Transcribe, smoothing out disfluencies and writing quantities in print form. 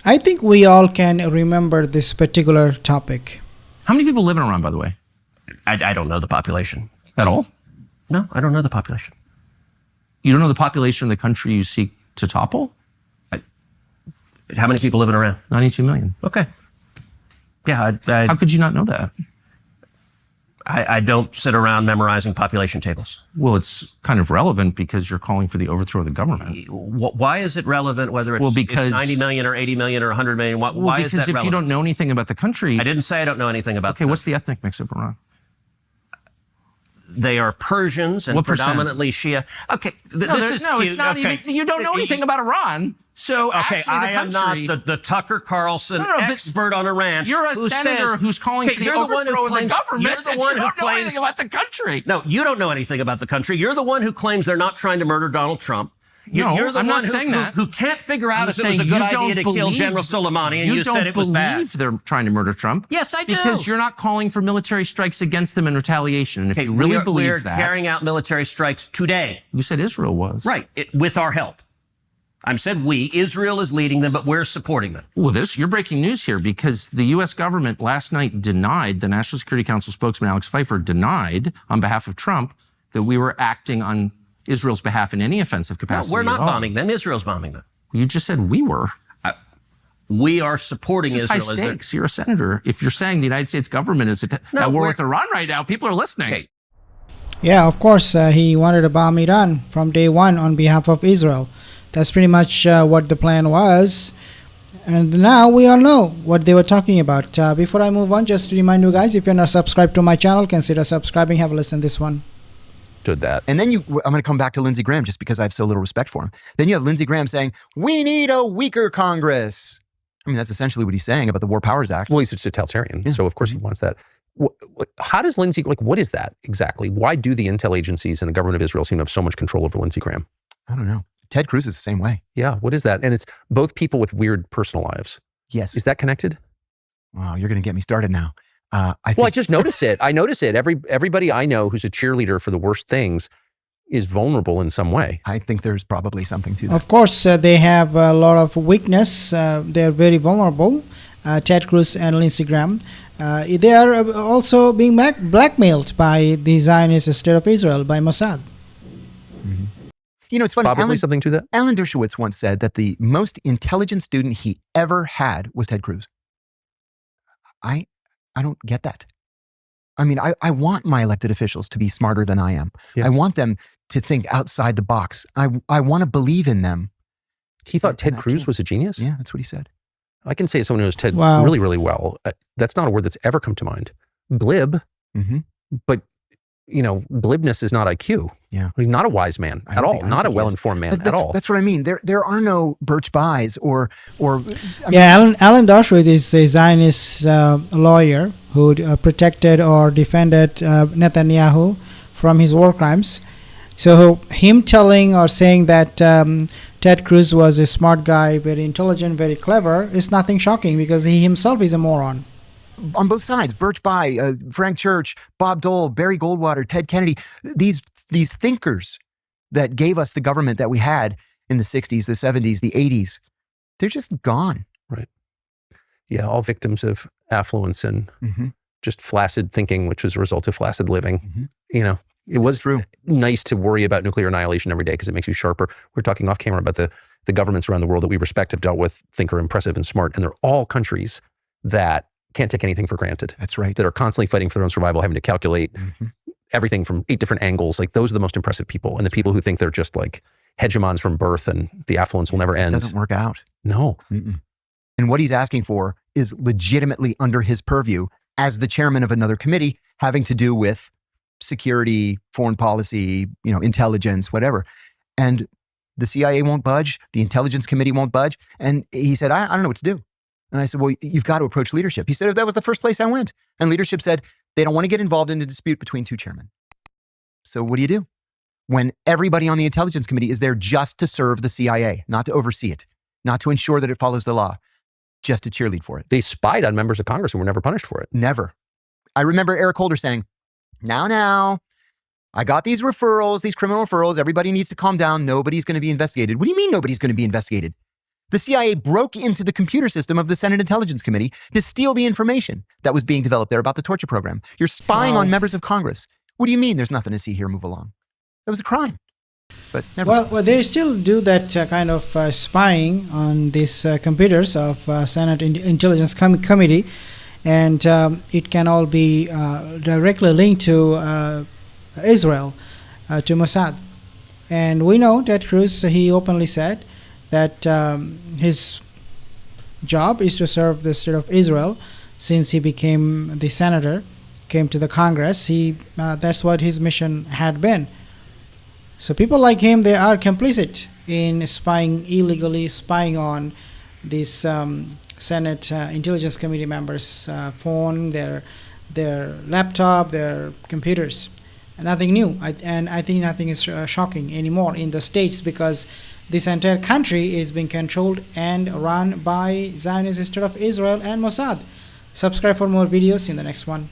I think we all can remember this particular topic. How many people live in Iran, by the way? I don't know the population. At all? No, I don't know the population. You don't know the population of the country you seek to topple? How many people live in Iran? 92 million. Okay. Yeah, How could you not know that? I don't sit around memorizing population tables. Well, it's kind of relevant because you're calling for the overthrow of the government. Why is it relevant whether it's, because, it's 90 million or 80 million or 100 million? Why is that relevant? Because if you don't know anything about the country... I didn't say I don't know anything about Okay, what's the ethnic mix of Iran? They are Persians and predominantly Shia. Okay, this is cute. It's not even... You don't know anything about Iran. So okay, I am not the Tucker Carlson expert on Iran. You're a senator who's calling for the overthrow of the government. You're the one who claims... You don't know anything about the country. No, you don't know anything about the country. You're the one who claims they're not trying to murder Donald Trump. You're the I'm one not saying that. who can't figure out if it was a good idea to kill General Soleimani, and you said it was bad. You don't believe they're trying to murder Trump. Yes, I do. Because you're not calling for military strikes against them in retaliation. And if you really believe that... We're carrying out military strikes today. You said Israel was. Right, with our help. I said we. Israel is leading them, but we're supporting them. Well, you're breaking news here because the U.S. government last night denied, the National Security Council spokesman Alex Pfeiffer denied on behalf of Trump that we were acting on Israel's behalf in any offensive capacity. No, we're not bombing them. Israel's bombing them. You just said we were. We are supporting Israel. Israel. High stakes. You're a senator. If you're saying the United States government is at war with Iran right now, people are listening. Okay. Yeah, of course, he wanted to bomb Iran from day one on behalf of Israel. That's pretty much what the plan was. And now we all know what they were talking about. Before I move on, just to remind you guys, if you're not subscribed to my channel, consider subscribing. Have a listen to this one. That. And then I'm going to come back to Lindsey Graham just because I have so little respect for him. Then you have Lindsey Graham saying, we need a weaker Congress. I mean, that's essentially what he's saying about the War Powers Act. Well, he's a totalitarian, so of course he wants that. How does Lindsey, what is that exactly? Why do the intel agencies and the government of Israel seem to have so much control over Lindsey Graham? I don't know. Ted Cruz is the same way. Yeah, what is that? And it's both people with weird personal lives. Yes. Is that connected? Wow, you're going to get me started now. I just notice it. I notice it. Everybody I know who's a cheerleader for the worst things is vulnerable in some way. I think there's probably something to that. Of course, they have a lot of weakness. They're very vulnerable. Ted Cruz and Lindsey Graham. They are also being blackmailed by the Zionist State of Israel, by Mossad. Mm-hmm. You know, it's funny. Probably something to that. Alan Dershowitz once said that the most intelligent student he ever had was Ted Cruz. I don't get that. I mean, I want my elected officials to be smarter than I am. Yes. I want them to think outside the box. I want to believe in them. He thought Ted Cruz was a genius? Yeah, that's what he said. I can say as someone who knows Ted really, really well, that's not a word that's ever come to mind. Glib, but you know, glibness is not IQ. Yeah. He's not a wise man at all. Not a well-informed man at all. That's what I mean. There are no Birch Buys or Alan Dershowitz is a Zionist lawyer who protected or defended Netanyahu from his war crimes. So him telling or saying that Ted Cruz was a smart guy, very intelligent, very clever, is nothing shocking because he himself is a moron. On both sides, Birch Bayh, Frank Church, Bob Dole, Barry Goldwater, Ted Kennedy, these thinkers that gave us the government that we had in the 60s, the 70s, the 80s, they're just gone. Right. Yeah, all victims of affluence and just flaccid thinking, which was a result of flaccid living. You know, it was nice to worry about nuclear annihilation every day because it makes you sharper. We're talking off camera about the governments around the world that we respect have dealt with, think are impressive and smart, and they're all countries that can't take anything for granted. That's right. That are constantly fighting for their own survival, having to calculate everything from 8 different angles. Like those are the most impressive people. And the people who think they're just like hegemons from birth and the affluence will never end. It doesn't work out. No. And what he's asking for is legitimately under his purview as the chairman of another committee having to do with security, foreign policy, you know, intelligence, whatever. And the CIA won't budge. The intelligence committee won't budge. And he said, I don't know what to do. And I said, well, you've got to approach leadership. He said, that was the first place I went. And leadership said, they don't want to get involved in a dispute between two chairmen. So what do? When everybody on the intelligence committee is there just to serve the CIA, not to oversee it, not to ensure that it follows the law, just to cheerlead for it. They spied on members of Congress and were never punished for it. Never. I remember Eric Holder saying, now, I got these referrals, these criminal referrals. Everybody needs to calm down. Nobody's going to be investigated. What do you mean nobody's going to be investigated? The CIA broke into the computer system of the Senate Intelligence Committee to steal the information that was being developed there about the torture program. You're spying on members of Congress. What do you mean there's nothing to see here? Move along. That was a crime. But well, they still do that kind of spying on these computers of Senate Intelligence Committee, and it can all be directly linked to Israel, to Mossad. And we know that Cruz, he openly said that his job is to serve the state of Israel. Since he became the senator, came to the Congress, that's what his mission had been. So people like him, they are complicit in spying, illegally spying on these Senate Intelligence Committee members' phone, their laptop, their computers. Nothing new, and I think nothing is shocking anymore in the States, because this entire country is being controlled and run by Zionist State of Israel and Mossad. Subscribe for more videos in the next one.